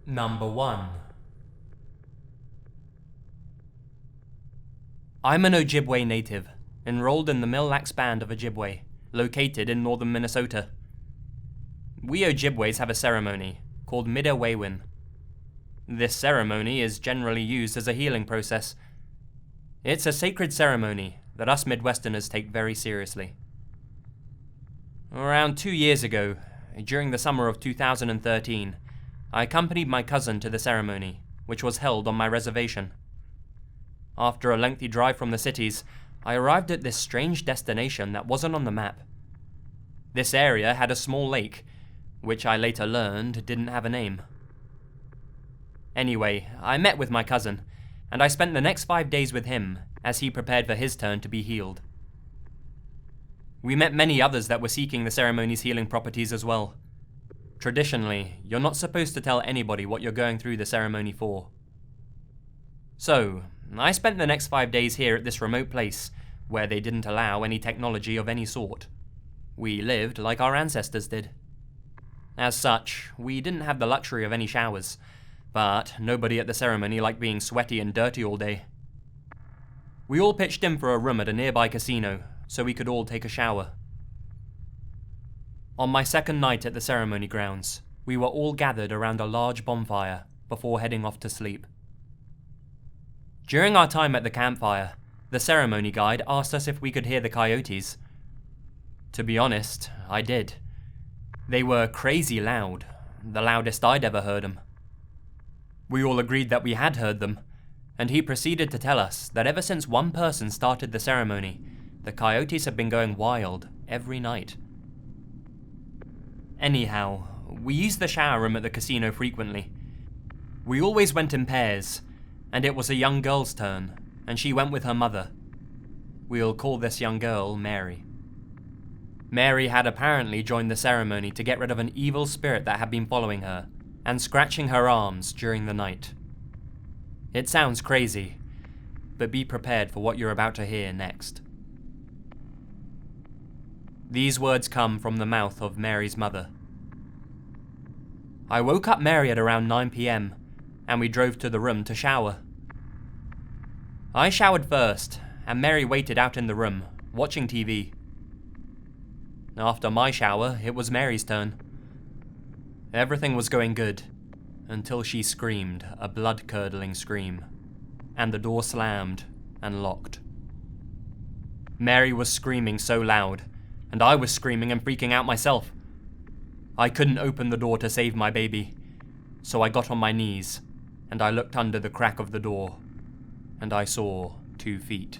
Number 1. I'm an Ojibwe native, enrolled in the Mille Lacs Band of Ojibwe, located in northern Minnesota. We Ojibways have a ceremony called Midawewin. This ceremony is generally used as a healing process. It's a sacred ceremony that us Midwesterners take very seriously. Around 2 years ago, during the summer of 2013, I accompanied my cousin to the ceremony, which was held on my reservation. After a lengthy drive from the cities, I arrived at this strange destination that wasn't on the map. This area had a small lake, which I later learned didn't have a name. Anyway, I met with my cousin, and I spent the next 5 days with him as he prepared for his turn to be healed. We met many others that were seeking the ceremony's healing properties as well. Traditionally, you're not supposed to tell anybody what you're going through the ceremony for. So, I spent the next 5 days here at this remote place, where they didn't allow any technology of any sort. We lived like our ancestors did. As such, we didn't have the luxury of any showers, but nobody at the ceremony liked being sweaty and dirty all day. We all pitched in for a room at a nearby casino, so we could all take a shower. On my second night at the ceremony grounds, we were all gathered around a large bonfire before heading off to sleep. During our time at the campfire, the ceremony guide asked us if we could hear the coyotes. To be honest, I did. They were crazy loud, the loudest I'd ever heard them. We all agreed that we had heard them, and he proceeded to tell us that ever since one person started the ceremony, the coyotes have been going wild every night. Anyhow, we used the shower room at the casino frequently. We always went in pairs, and it was a young girl's turn, and she went with her mother. We'll call this young girl Mary. Mary had apparently joined the ceremony to get rid of an evil spirit that had been following her, and scratching her arms during the night. It sounds crazy, but be prepared for what you're about to hear next. These words come from the mouth of Mary's mother. I woke up Mary at around 9 p.m, and we drove to the room to shower. I showered first, and Mary waited out in the room, watching TV. After my shower, it was Mary's turn. Everything was going good, until she screamed a blood-curdling scream, and the door slammed and locked. Mary was screaming so loud, and I was screaming and freaking out myself. I couldn't open the door to save my baby, so I got on my knees, and I looked under the crack of the door, and I saw 2 feet.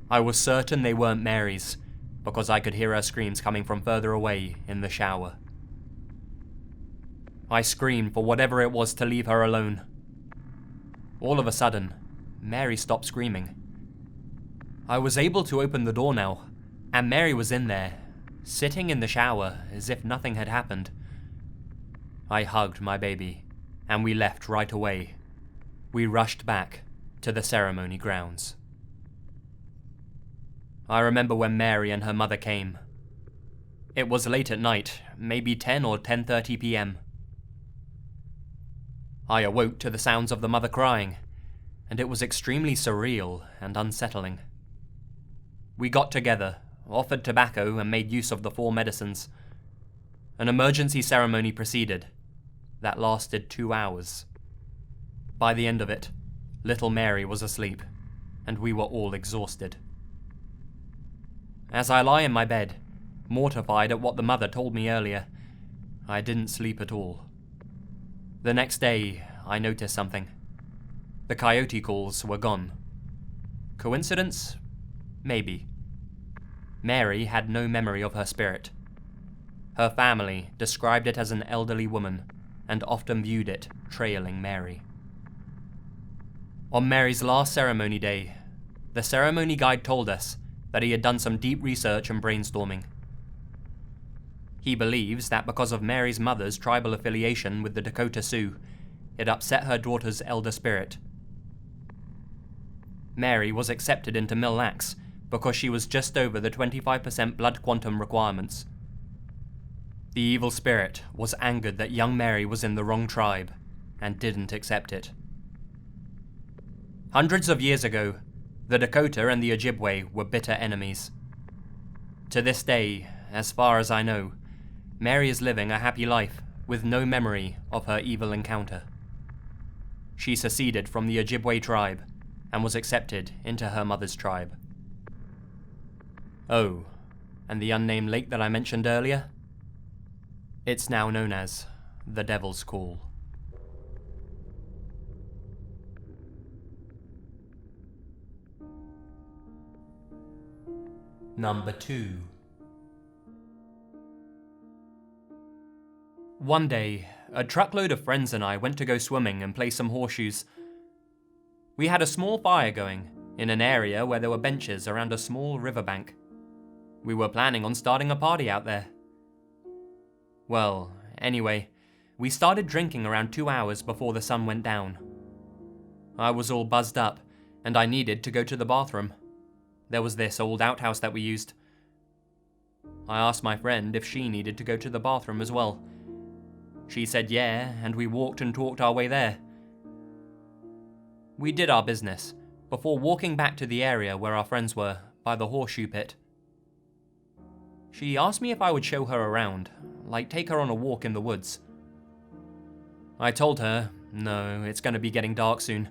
I was certain they weren't Mary's, because I could hear her screams coming from further away in the shower. I screamed for whatever it was to leave her alone. All of a sudden, Mary stopped screaming. I was able to open the door now, and Mary was in there, sitting in the shower as if nothing had happened. I hugged my baby, and we left right away. We rushed back to the ceremony grounds. I remember when Mary and her mother came. It was late at night, maybe 10 or 10:30 p.m. I awoke to the sounds of the mother crying, and it was extremely surreal and unsettling. We got together, offered tobacco, and made use of the 4 medicines. An emergency ceremony proceeded that lasted 2 hours. By the end of it, little Mary was asleep, and we were all exhausted. As I lie in my bed, mortified at what the mother told me earlier, I didn't sleep at all. The next day, I noticed something. The coyote calls were gone. Coincidence? Maybe. Mary had no memory of her spirit. Her family described it as an elderly woman, and often viewed it trailing Mary. On Mary's last ceremony day, the ceremony guide told us that he had done some deep research and brainstorming. He believes that because of Mary's mother's tribal affiliation with the Dakota Sioux, it upset her daughter's elder spirit. Mary was accepted into Mille Lacs because she was just over the 25% blood quantum requirements. The evil spirit was angered that young Mary was in the wrong tribe and didn't accept it. Hundreds of years ago, the Dakota and the Ojibwe were bitter enemies. To this day, as far as I know, Mary is living a happy life with no memory of her evil encounter. She seceded from the Ojibwe tribe and was accepted into her mother's tribe. Oh, and the unnamed lake that I mentioned earlier? It's now known as the Devil's Call. Number 2. One day, a truckload of friends and I went to go swimming and play some horseshoes. We had a small fire going in an area where there were benches around a small riverbank. We were planning on starting a party out there. Well, anyway, we started drinking around 2 hours before the sun went down. I was all buzzed up, and I needed to go to the bathroom. There was this old outhouse that we used. I asked my friend if she needed to go to the bathroom as well. She said yeah, and we walked and talked our way there. We did our business, before walking back to the area where our friends were, by the Horseshoe Pit. She asked me if I would show her around, like take her on a walk in the woods. I told her, no, it's going to be getting dark soon.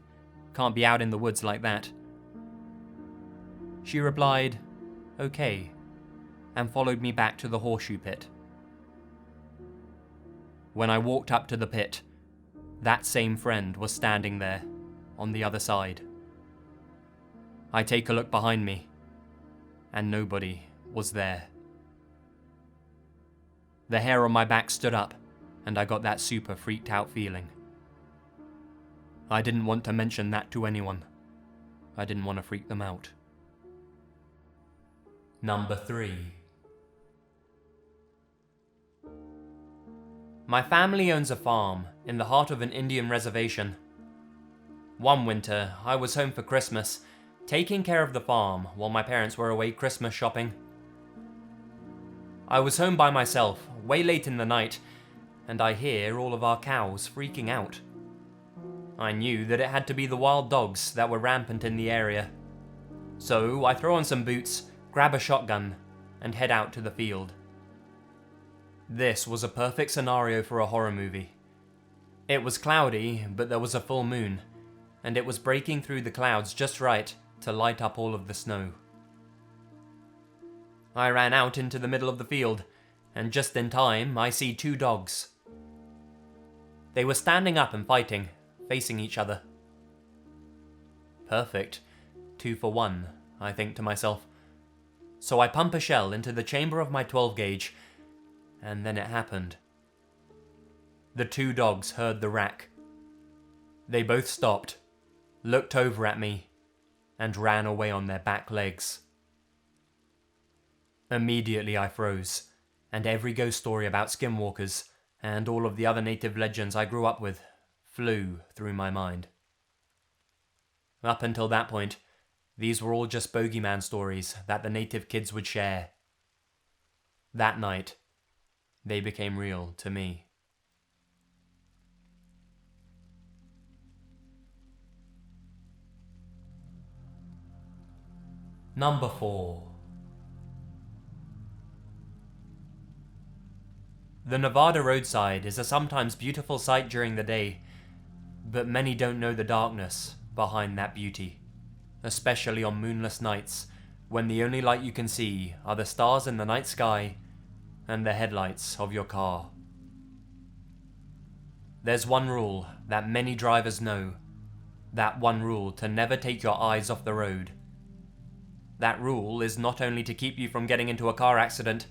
Can't be out in the woods like that. She replied, okay, and followed me back to the Horseshoe Pit. When I walked up to the pit, that same friend was standing there, on the other side. I take a look behind me, and nobody was there. The hair on my back stood up, and I got that super freaked out feeling. I didn't want to mention that to anyone. I didn't want to freak them out. Number 3. My family owns a farm in the heart of an Indian reservation. One winter, I was home for Christmas, taking care of the farm while my parents were away Christmas shopping. I was home by myself, way late in the night, and I hear all of our cows freaking out. I knew that it had to be the wild dogs that were rampant in the area. So I throw on some boots, grab a shotgun, and head out to the field. This was a perfect scenario for a horror movie. It was cloudy, but there was a full moon, and it was breaking through the clouds just right to light up all of the snow. I ran out into the middle of the field, and just in time, I see 2 dogs. They were standing up and fighting, facing each other. Perfect. 2 for 1, I think to myself. So I pump a shell into the chamber of my 12 gauge, and then it happened. The 2 dogs heard the rack. They both stopped, looked over at me, and ran away on their back legs. Immediately I froze, and every ghost story about skinwalkers and all of the other native legends I grew up with flew through my mind. Up until that point, these were all just bogeyman stories that the native kids would share. That night, they became real to me. Number 4. The Nevada roadside is a sometimes beautiful sight during the day, but many don't know the darkness behind that beauty, especially on moonless nights when the only light you can see are the stars in the night sky and the headlights of your car. There's one rule that many drivers know, that one rule to never take your eyes off the road. That rule is not only to keep you from getting into a car accident,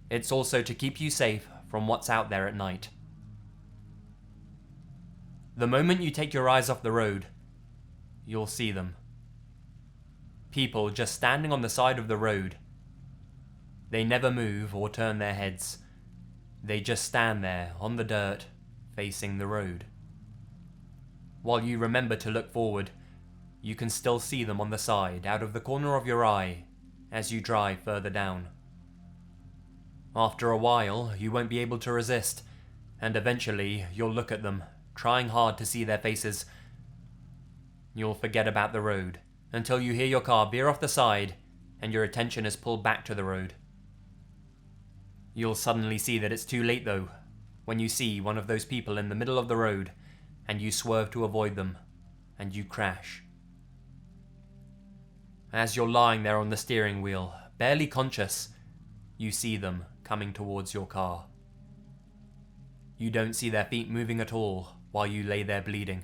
it's also to keep you safe from what's out there at night. The moment you take your eyes off the road, you'll see them. People just standing on the side of the road. They never move or turn their heads. They just stand there on the dirt, facing the road. While you remember to look forward, you can still see them on the side out of the corner of your eye as you drive further down. After a while, you won't be able to resist, and eventually you'll look at them, trying hard to see their faces. You'll forget about the road, until you hear your car veer off the side, and your attention is pulled back to the road. You'll suddenly see that it's too late though, when you see one of those people in the middle of the road, and you swerve to avoid them, and you crash. As you're lying there on the steering wheel, barely conscious, you see them coming towards your car. You don't see their feet moving at all while you lay there bleeding.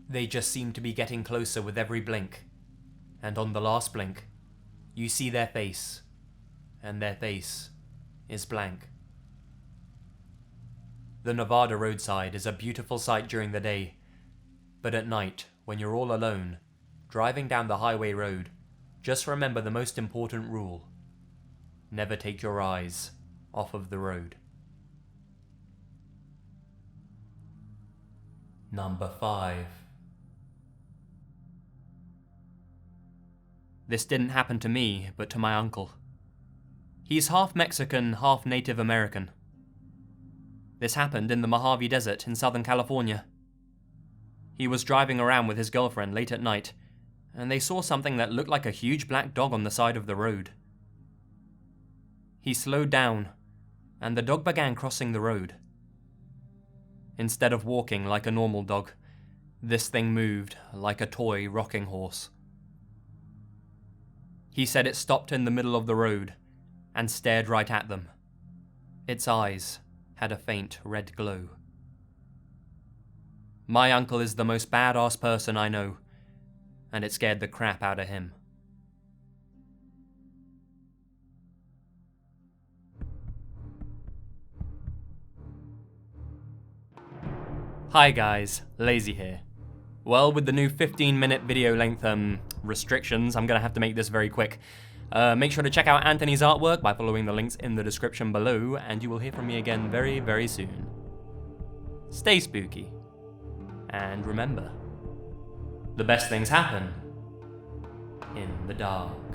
They just seem to be getting closer with every blink, and on the last blink, you see their face, and their face is blank. The Nevada roadside is a beautiful sight during the day, but at night, when you're all alone, driving down the highway road, just remember the most important rule: never take your eyes off of the road. Number 5. This didn't happen to me, but to my uncle. He's half Mexican, half Native American. This happened in the Mojave Desert in Southern California. He was driving around with his girlfriend late at night, and they saw something that looked like a huge black dog on the side of the road. He slowed down, and the dog began crossing the road. Instead of walking like a normal dog, this thing moved like a toy rocking horse. He said it stopped in the middle of the road and stared right at them. Its eyes had a faint red glow. My uncle is the most badass person I know, and it scared the crap out of him. Hi guys, Lazy here. Well, with the new 15-minute video length restrictions, I'm gonna have to make this very quick. Make sure to check out Anthony's artwork by following the links in the description below, and you will hear from me again very, very soon. Stay spooky. And remember, the best things happen in the dark.